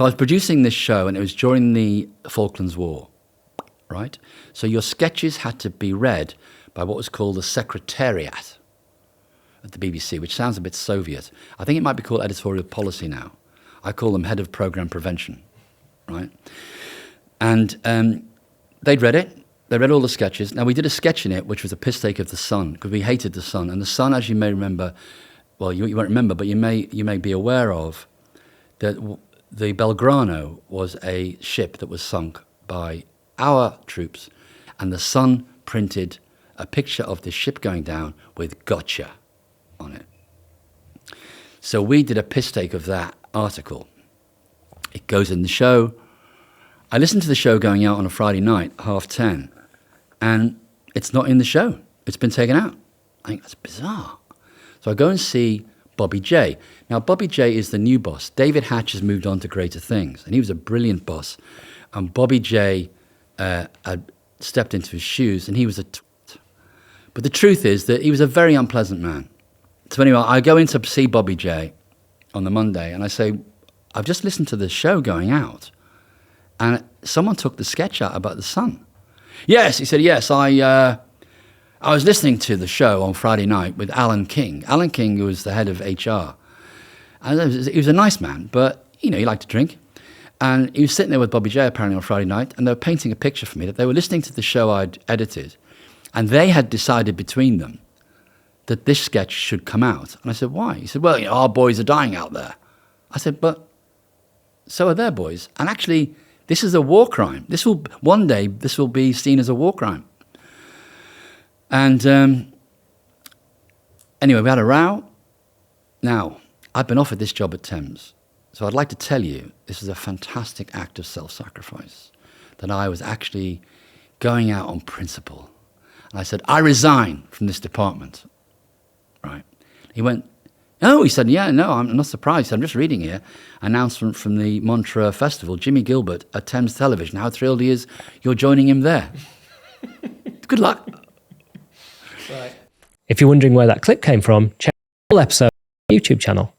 So I was producing this show, and it was during the Falklands War, right? So your sketches had to be read by what was called the Secretariat at the BBC, which sounds a bit Soviet. I think it might be called editorial policy now. I call them head of program prevention, right? And they'd read it. They read all the sketches. Now, we did a sketch in it, which was a piss take of the Sun, because we hated the Sun. And the Sun, as you may remember, well, you won't remember, but you may be aware of, that the Belgrano was a ship that was sunk by our troops, and the Sun printed a picture of the ship going down with "gotcha" on it. So we did a piss take of that article. It goes in the show. I listened to the show going out on a Friday night, 10:30, and it's not in the show. It's been taken out. I think that's bizarre. So I go and see Bobby J. Now, Bobby J is the new boss. David Hatch has moved on to greater things, and he was a brilliant boss. And Bobby J had stepped into his shoes, and he was a twat. But the truth is that he was a very unpleasant man. So anyway, I go in to see Bobby J on the Monday, and I say, I've just listened to the show going out, and someone took the sketch out about the Sun. Yes, he said, yes, I was listening to the show on Friday night with Alan King. Alan King, who was the head of HR. And he was a nice man, but, you know, he liked to drink. And he was sitting there with Bobby J apparently on Friday night, and they were painting a picture for me that they were listening to the show I'd edited, and they had decided between them that this sketch should come out. And I said, why? He said, well, you know, our boys are dying out there. I said, but so are their boys. And actually, this is a war crime. One day, this will be seen as a war crime. And anyway, we had a row. Now, I've been offered this job at Thames. So I'd like to tell you, this is a fantastic act of self-sacrifice, that I was actually going out on principle. And I said, I resign from this department. Right? He went, oh, he said, yeah, no, I'm not surprised. I'm just reading here. Announcement from the Montreux Festival, Jimmy Gilbert at Thames Television. How thrilled he is you're joining him there. Good luck. Right. If you're wondering where that clip came from, check the full episode on our YouTube channel.